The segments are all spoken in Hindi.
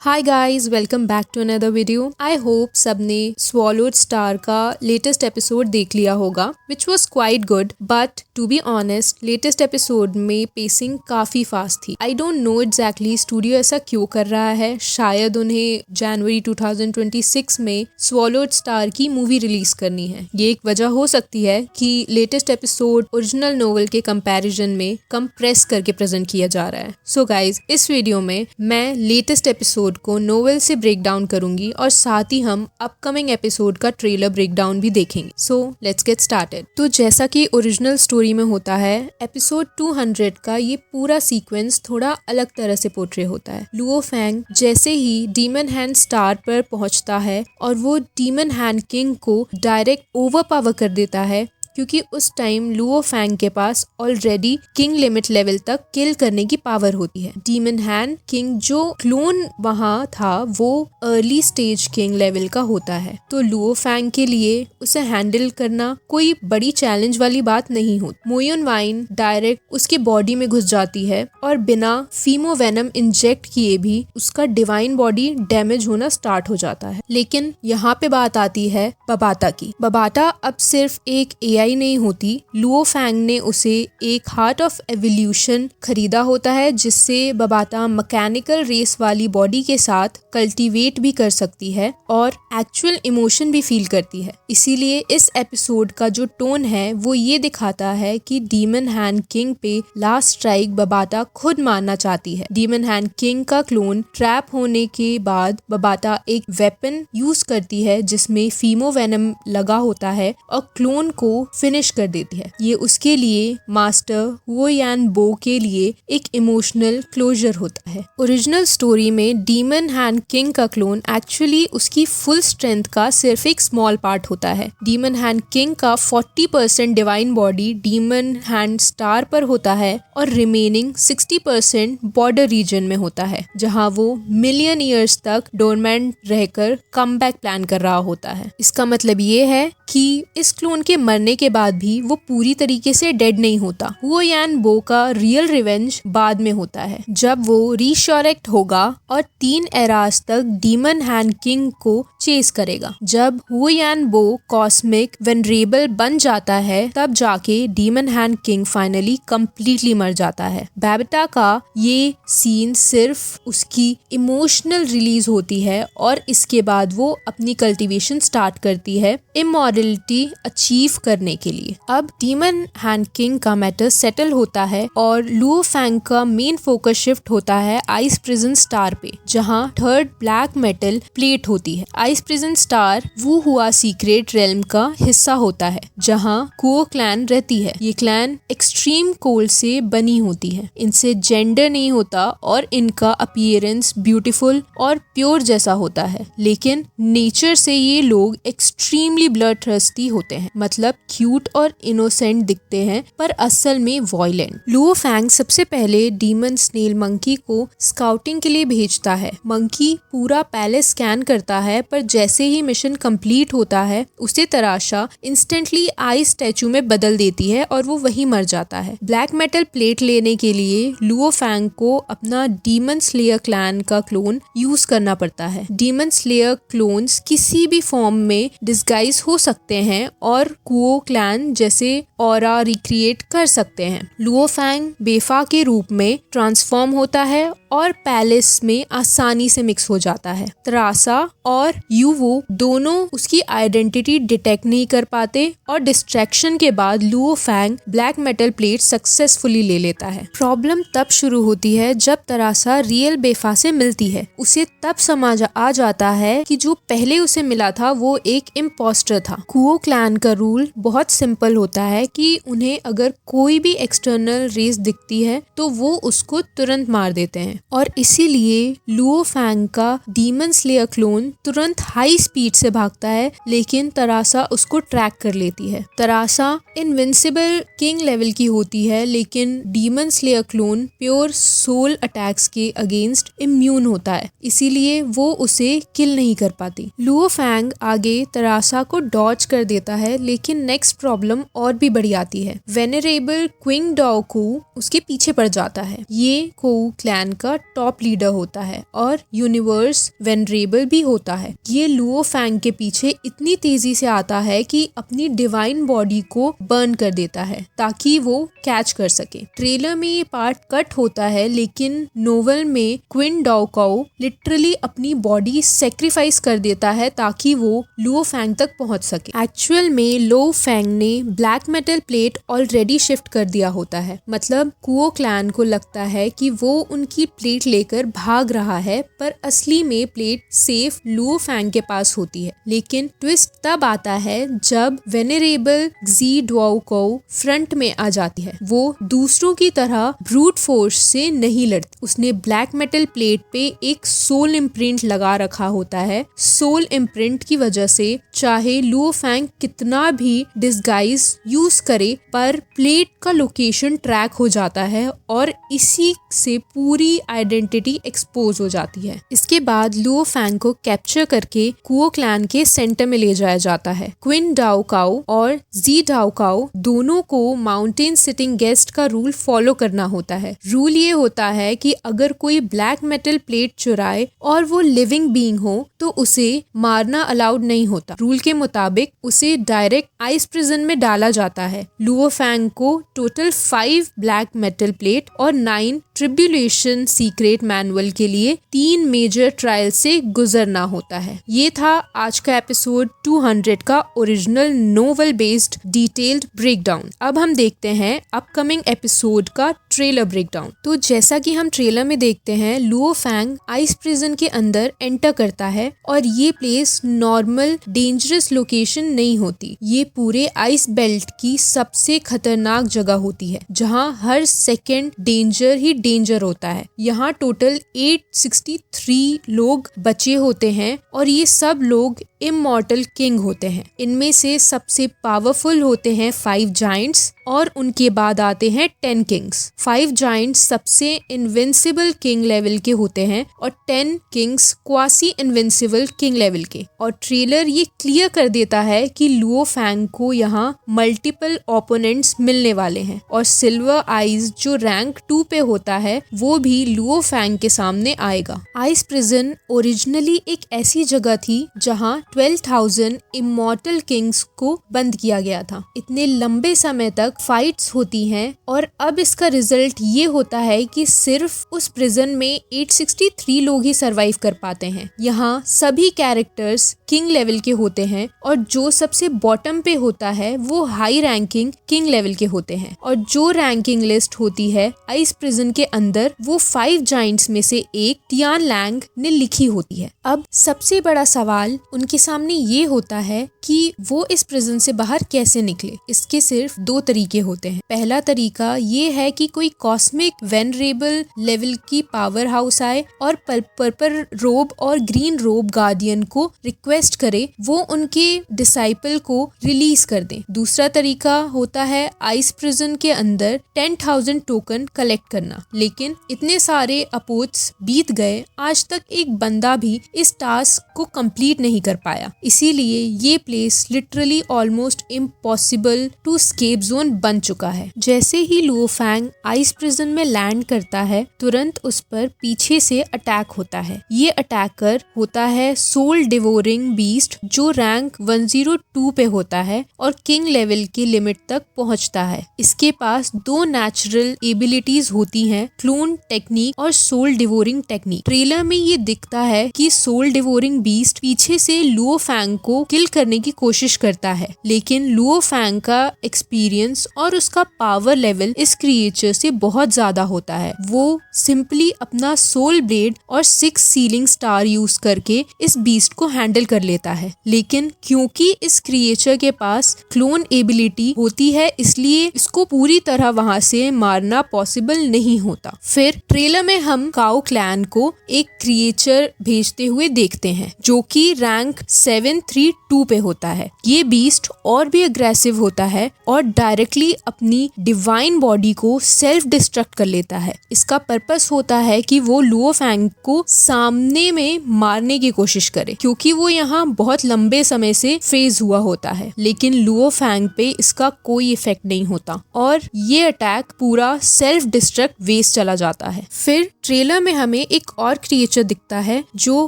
Hi guys, welcome back to another video. I hope सबने स्वॉलोड स्टार का लेटेस्ट एपिसोड देख लिया होगा, which was quite good. But to be honest, latest episode में पेसिंग काफी फास्ट थी। I don't know exactly studio ऐसा क्यों कर रहा है। शायद उन्हें जनवरी 2026 में स्वॉलोड स्टार की मूवी रिलीज करनी है। ये एक वजह हो सकती है कि लेटेस्ट एपिसोड ओरिजिनल नोवेल के कंपैरिजन में कंप्रेस करके प्रेजेंट किया जा रहा है। सो गाइज, इस वीडियो में मैं लेटेस्ट एपिसोड को नोवेल से ब्रेक डाउन करूंगी और साथ ही हम अपकमिंग एपिसोड का ट्रेलर ब्रेक डाउन भी देखेंगे। So let's get started. तो जैसा कि ओरिजिनल स्टोरी में होता है, एपिसोड 200 का ये पूरा सीक्वेंस थोड़ा अलग तरह से पोर्ट्रे होता है। लुओ फैंग जैसे ही डीमन हैंड स्टार पर पहुंचता है और वो डीमन हैंड किंग को डायरेक्ट ओवर पावर कर देता है, क्योंकि उस टाइम लुओ फैंग के पास ऑलरेडी किंग लिमिट लेवल तक किल करने की पावर होती है। डीमन हैंड किंग जो क्लोन वहां था वो अर्ली स्टेज किंग लेवल का होता है, तो लुओ फैंग के लिए उसे हैंडल करना कोई बड़ी चैलेंज वाली बात नहीं होती। मोयुन वाइन डायरेक्ट उसकी बॉडी में घुस जाती है और बिना फीमो वेनम इंजेक्ट किए भी उसका डिवाइन बॉडी डैमेज होना स्टार्ट हो जाता है। लेकिन यहाँ पे बात आती है बबाता की। बबाता अब सिर्फ एक AI नहीं होती। लुओ फैंग ने उसे एक हार्ट ऑफ एवोल्यूशन खरीदा होता है, जिससे बबाता मैकेनिकल रेस वाली बॉडी के साथ कल्टीवेट भी कर सकती है और एक्चुअल इमोशन भी फील करती है। इसीलिए इस एपिसोड का जो टोन है वो ये दिखाता है कि डीमन हैंड किंग पे लास्ट स्ट्राइक बबाता खुद मारना चाहती है। डीमन हैंड किंग का क्लोन ट्रैप होने के बाद बबाता एक वेपन यूज करती है जिसमें फीमो वेनम लगा होता है और क्लोन को फिनिश कर देती है। ये उसके लिए मास्टर हुओ यान बो के लिए एक इमोशनल क्लोजर होता है। ओरिजिनल स्टोरी में डीमन हैंड किंग का क्लोन एक्चुअली उसकी फुल स्ट्रेंथ का सिर्फ एक स्मॉल पार्ट होता है। डीमन हैंड किंग का 40% divine body demon hand star पर होता है और रिमेनिंग 60% बॉर्डर रीजन में होता है, जहाँ वो मिलियन ईयर्स तक डोरमेंट रहकर कमबैक प्लान कर रहा होता है। इसका मतलब ये है कि इस क्लोन के मरने के बाद भी वो पूरी तरीके से डेड नहीं होता। हुओ यान बो का रियल रिवेंज बाद में होता है, जब वो रिशोरेक्ट होगा और 3 एरास तक डीमन हैंड किंग को चेस करेगा। जब हुओ यान बो कॉस्मिक वेनरेबल बन जाता है, तब जाके demon hand king finally completely मर जाता है। बबाता का ये सीन सिर्फ उसकी इमोशनल रिलीज होती है और इसके बाद वो अपनी कल्टीवेशन स्टार्ट करती है इमॉर्टलिटी अचीव करने के लिए। अब डीमन हैंड किंग का मैटर सेटल होता है और लुओ फैंग का मेन फोकस शिफ्ट होता है आइस प्रिजन स्टार पे, जहाँ थर्ड ब्लैक मेटल प्लेट होती है। आइस प्रिजन स्टार वो हुआ सीक्रेट रेल्म का हिस्सा होता है, जहाँ कुओ क्लैन रहती है। ये क्लैन एक्सट्रीम कोल्ड से बनी होती है। इनसे जेंडर नहीं होता और इनका अपीयरेंस ब्यूटीफुल और प्योर जैसा होता है, लेकिन नेचर से ये लोग एक्सट्रीमली ब्लड थर्स्टी होते हैं। मतलब क्यूट और इनोसेंट दिखते हैं पर असल में वॉयलेंट। लुओ फैंग सबसे पहले डीमन स्नेल मंकी को स्काउटिंग के लिए भेजता है। मंकी पूरा पैलेस स्कैन करता है, पर जैसे ही मिशन कंप्लीट होता है उसे तराशा इंस्टेंटली आइस स्टैचू में बदल देती है और वो वहीं मर जाता है। ब्लैक मेटल प्लेट लेने के लिए लुओ फैंग को अपना डीमन स्लेयर क्लैन का क्लोन यूज करना पड़ता है। डीमन स्लेयर क्लोन्स किसी भी फॉर्म में डिस्गाइज हो सकते हैं और कुओ क्लैन जैसे ऑरा रिक्रिएट कर सकते हैं। लुओ फैंग बेफा के रूप में ट्रांसफॉर्म होता है और पैलेस में आसानी से मिक्स हो जाता है। तरासा और यूवो दोनों उसकी आइडेंटिटी डिटेक्ट नहीं कर पाते और डिस्ट्रैक्शन के बाद Luo Fang black metal plate successfully ले लेता है। प्रॉब्लम तब शुरू होती है जब तरासा रियल बेफा से मिलती है। उसे तब समझ आ जाता है कि जो पहले उसे मिला था वो एक इम्पोस्टर था। कुओ क्लैन का रूल बहुत सिंपल होता है कि उन्हें अगर कोई भी एक्सटर्नल रेस दिखती है तो वो उसको तुरंत मार देते हैं, और इसीलिए लुओ फैंग का डीमन स्लेयर क्लोन तुरंत तुरंत हाई स्पीड से भागता है, लेकिन तरासा उसको ट्रैक कर लेती है। तरासा इनविंसिबल किंग लेवल की होती है, लेकिन demon slayer clone pure soul attacks के अगेंस्ट इम्यून होता है, इसीलिए वो उसे किल नहीं कर पाती। लुओ फैंग आगे तरासा को डॉज कर देता है, लेकिन नेक्स्ट प्रॉब्लम और भी बड़ी आती है। वेनरेबल क्विंग डाओ को उसके पीछे पड़ जाता है। ये कोउ क्लैन का टॉप लीडर होता है और यूनिवर्स वेनरेबल भी होता है। ये लुओ फैंग के पीछे इतनी तेजी से आता है कि अपनी डिवाइन बॉडी को बर्न कर देता है ताकि वो कैच कर सके। ट्रेलर में ये पार्ट कट होता है, लेकिन नोवेल में क्विन डाओ काओ लिटरली अपनी बॉडी सेक्रीफाइस कर देता है ताकि वो लुओ फैंग तक पहुंच सके। एक्चुअल में लुओ फैंग ने black metal plate already shift कर दिया होता है, मतलब कुओ क्लैन को लगता है कि वो उनकी प्लेट लेकर भाग रहा है, पर असली में प्लेट सेफ लुओ फैंग के पास होती है। लेकिन ट्विस्ट तब आता है जब वेनरेबल जी ड्वाओ काओ फ्रंट में आ जाती है। वो दूसरों की तरह ब्रूट फोर्स से नहीं लड़ती। उसने ब्लैक मेटल प्लेट पे एक सोल इम्प्रिंट लगा रखा होता है। सोल इम्प्रिंट की वजह से चाहे लुओ फैंग कितना भी डिस्गाइज यूज करे, पर प्लेट का लोकेशन ट्रैक हो जाता है और इसी से पूरी आइडेंटिटी एक्सपोज हो जाती है। इसके बाद लुओ फैंग को कैप्चर करके कुओ क्लैन के सेंटर में ले जाया जाता है। क्विन डाओ काओ और जी डाओ काओ दोनों को माउंटेन सिटिंग गेस्ट का रूल फॉलो करना होता है। रूल ये होता है कि अगर कोई ब्लैक मेटल प्लेट चुराए और वो लिविंग बीइंग हो तो उसे मारना अलाउड नहीं होता। रूल के मुताबिक उसे डायरेक्ट आइस प्रिजन में डाला जाता है। लुओ फैंग को टोटल 5 ब्लैक मेटल प्लेट और 9 ट्रिब्यूलेशन सीक्रेट मैनुअल के लिए 3 मेजर ट्रायल से गुजरना होता है। ये था आज का एपिसोड 200 का original novel based detailed breakdown. अब हम देखते हैं अपकमिंग एपिसोड का ट्रेलर ब्रेकडाउन। तो जैसा कि हम ट्रेलर में देखते हैं, लुओ फैंग आइस प्रिजन के अंदर एंटर करता है और ये प्लेस नॉर्मल डेंजरस लोकेशन नहीं होती। ये पूरे आइस बेल्ट की सबसे खतरनाक जगह होती है, जहां हर सेकंड डेंजर ही डेंजर होता है। यहाँ टोटल 863 लोग बचे होते हैं और ये सब लोग इमॉर्टल किंग होते हैं। इनमें से सबसे पावरफुल होते हैं 5 जायंट्स और उनके बाद आते हैं 10 किंग्स। 5 जायंट्स सबसे इनविंसिबल किंग लेवल के होते हैं और 10 Kings quasi invincible king level के। और ट्रेलर ये क्लियर कर देता है कि लुओ फैंग को यहाँ मल्टीपल ओपोनेंट्स मिलने वाले हैं और सिल्वर आइज जो रैंक 2 पे होता है वो भी लुओ फैंग के सामने आएगा। आइस प्रिजन ओरिजिनली एक ऐसी जगह थी जहाँ 12,000 इमॉर्टल किंग्स को बंद किया गया था। इतने लंबे समय तक फाइट्स होती हैं और अब इसका रिजल्ट ये होता है कि सिर्फ उस प्रिजन में 863 लोग ही सरवाइव कर पाते हैं। यहाँ सभी कैरेक्टर्स किंग लेवल के होते हैं और जो सबसे बॉटम पे होता है वो हाई रैंकिंग किंग लेवल के होते हैं और जो रैंकिंग लिस्ट होती है आइस प्रिजन के अंदर वो 5 जायंट्स में से एक टियान लैंग ने लिखी होती है। अब सबसे बड़ा सवाल उनके सामने ये होता है कि वो इस प्रिजन से बाहर कैसे निकले। इसके सिर्फ 2 तरीके होते हैं। पहला तरीका ये है कि कोई कॉस्मिक वेनरेबल लेवल की पावर हाउस आए और पर्पल रोब और ग्रीन रोब गार्डियन को रिक्वेस्ट करे वो उनके डिसाइपल को रिलीज कर दें। दूसरा तरीका होता है आइस प्रिजन के अंदर 10,000 टोकन कलेक्ट करना, लेकिन इतने सारे अपोट्स बीत गए, आज तक एक बंदा भी इस टास्क को कंप्लीट नहीं कर पाया। इसीलिए ये place literally almost impossible to escape zone बन चुका है। जैसे ही लुओ फैंग आइस प्रिजन में लैंड करता है, तुरंत उस पर पीछे से अटैक होता है। ये अटैकर होता है सोल डिवोरिंग बीस्ट जो रैंक 102 पे होता है और किंग लेवल की लिमिट तक पहुंचता है। इसके पास 2 नेचुरल एबिलिटीज होती हैं, क्लोन टेक्निक और सोल डिवोरिंग टेक्निक। ट्रेलर में ये दिखता है कि सोल डिवोरिंग बीस्ट पीछे से लुओ फैंग को किल करने की कोशिश करता है, लेकिन लुओ फैंग का एक्सपीरियंस और उसका पावर लेवल इस क्रिएचर से बहुत ज्यादा होता है। वो सिंपली अपना सोल ब्लेड और 6 सीलिंग स्टार यूज करके इस बीस्ट को हैंडल कर लेता है, लेकिन क्योंकि इस क्रिएचर के पास क्लोन एबिलिटी होती है इसलिए इसको पूरी तरह वहां से मारना पॉसिबल नहीं होता। फिर ट्रेलर में हम काओ क्लैन को एक क्रिएचर भेजते हुए देखते हैं जो कि रैंक 732 पे होता है। ये बीस्ट और भी अग्रेसिव होता है और डायरेक्टली अपनी डिवाइन बॉडी को सेल्फ डिस्ट्रक्ट कर लेता है। इसका पर्पस होता है कि वो लुओ फैंग को सामने में मारने की कोशिश करे, क्योंकि वो यहाँ बहुत लंबे समय से फेज हुआ होता है, लेकिन लुओ फैंग पे इसका कोई इफेक्ट नहीं होता और ये अटैक पूरा सेल्फ डिस्ट्रक्ट वेस्ट चला जाता है। फिर ट्रेलर में हमें एक और क्रिएचर दिखता है जो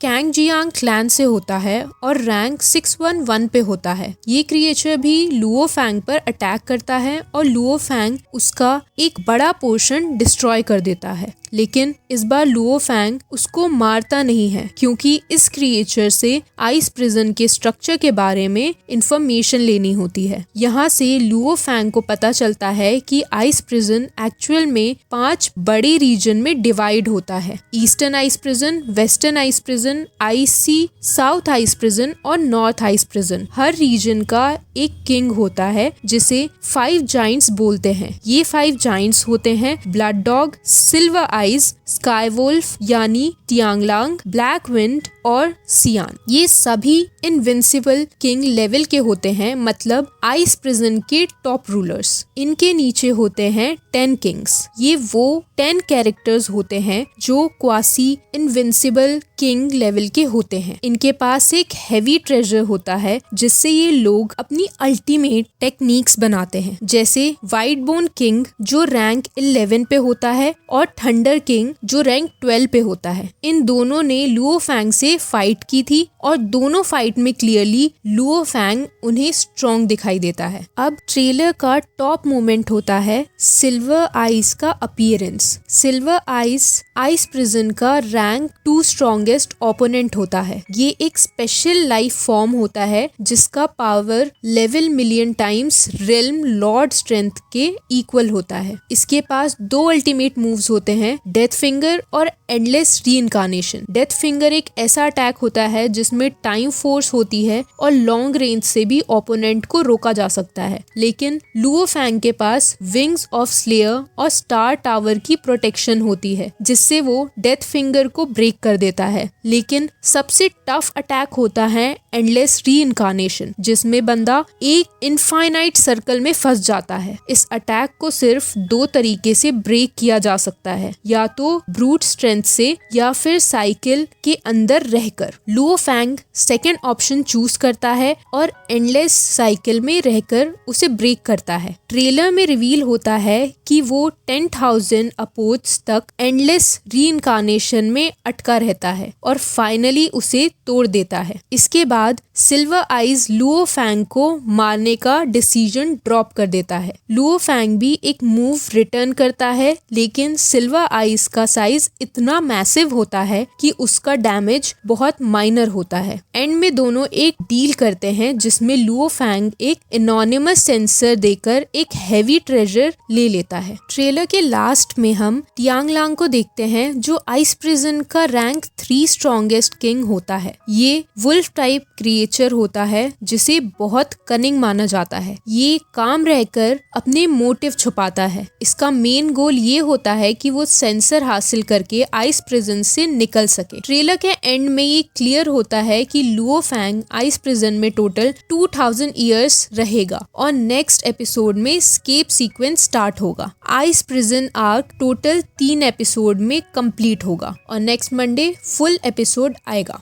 कैंग जियांग क्लैन से होता है और रैंक 611 पे होता है। ये क्रिएचर भी लुओ फैंग पर अटैक करता है और लुओ फैंग उसका एक बड़ा पोर्शन डिस्ट्रॉय कर देता है, लेकिन इस बार लुओ फैंग उसको मारता नहीं है, क्योंकि इस क्रिएचर से आइस प्रिजन के स्ट्रक्चर के बारे में इंफॉर्मेशन लेनी होती है। यहाँ से लुओ फैंग को पता चलता है कि आइस प्रिजन एक्चुअल में 5 बड़े रीजन में डिवाइड होता है। Eastern ice prison, western ice prison, ice sea, south ice prison और नॉर्थ आइस प्रिजन। हर रीजन का एक किंग होता है जिसे 5 जाइंट्स बोलते हैं। ये 5 जाइंट्स होते हैं blood dog, silver eyes, sky wolf यानी टियांगलांग, ब्लैक विंड और सियान। ये सभी इनविंसिबल किंग लेवल के होते हैं, मतलब आइस प्रिजन के टॉप रूलर्स। इनके नीचे होते हैं 10 किंग्स। ये वो 10 कैरेक्टर्स होते हैं जो क्वासी इनविंसिबल किंग लेवल के होते हैं। इनके पास एक हैवी ट्रेजर होता है जिससे ये लोग अपनी अल्टीमेट टेक्निक्स बनाते हैं, जैसे वाइट बोन किंग जो रैंक 11 पे होता है और थंडर किंग जो रैंक 12 पे होता है। इन दोनों ने लुओ फैंग से फाइट की थी और दोनों फाइट में क्लियरली लुओ फैंग उन्हें स्ट्रॉन्ग दिखाई देता है। अब ट्रेलर का टॉप मोमेंट होता है सिल्वर आइस का अपीयरेंस। सिल्वर आइस प्रिजन का रैंक 2 स्ट्रॉन्गेस्ट ओपोनेंट होता है। ये एक स्पेशल लाइफ फॉर्म होता है जिसका power level million times realm Lord strength के इक्वल होता है। इसके पास 2 अल्टीमेट मूव्स होते हैं, डेथ फिंगर और एंडलेस रीइंकार्नेशन। डेथ फिंगर एक ऐसा अटैक होता है जिसमें टाइम फोर्स होती है और लॉन्ग रेंज से भी ओपोनेंट को रोका जा सकता है, लेकिन लुओ फैंग के पास विंग्स ऑफ स्लेयर और स्टार टावर की प्रोटेक्शन होती है जिससे वो डेथ फिंगर को ब्रेक कर देता है। लेकिन सबसे टफ अटैक होता है एंडलेस रीइंकार्नेशन, जिसमें बंदा एक इनफाइनाइट सर्कल में फंस जाता है। इस अटैक को सिर्फ 2 तरीके से ब्रेक किया जा सकता है, या तो ब्रूट स्ट्रेंथ से या फिर साइकिल के अंदर रहकर। Luo Fang second option choose करता है और एंडलेस साइकिल में रहकर उसे ब्रेक करता है। ट्रेलर में रिवील होता है कि वो 10,000 अपोज तक एंडलेस रीइंकार्नेशन में अटका रहता है और फाइनली उसे तोड़ देता है। इसके बाद सिल्वर आइज लुओ फैंग को मारने का डिसीजन ड्रॉप कर देता है। लुओ फैंग भी एक मूव रिटर्न करता है, लेकिन सिल्वर आइज का साइज इतना मैसिव होता है कि उसका डैमेज बहुत माइनर होता है। एंड में दोनों एक डील करते हैं जिसमें लुओ फैंग एक एनोनिमस सेंसर देकर एक हैवी ट्रेजर ले लेता है। ट्रेलर के लास्ट में हम टियांगलांग को देखते हैं जो आइस प्रिजन का रैंक 3 स्ट्रॉन्गेस्ट किंग होता है। ये वुल्फ टाइप क्रिएचर होता है जिसे बहुत कनिंग माना जाता है। ये काम रहकर अपने मोटिव छुपाता है। इसका मेन गोल ये होता है कि वो सेंसर हासिल करके आइस प्रिजन से निकल सके। ट्रेलर के एंड में ये क्लियर होता है कि लुओ फैंग आइस प्रिजन में टोटल 2000 ईयर्स रहेगा और नेक्स्ट एपिसोड में स्केप सीक्वेंस स्टार्ट होगा। Ice prison arc total 3 episode में कंप्लीट होगा और नेक्स्ट मंडे फुल एपिसोड आएगा।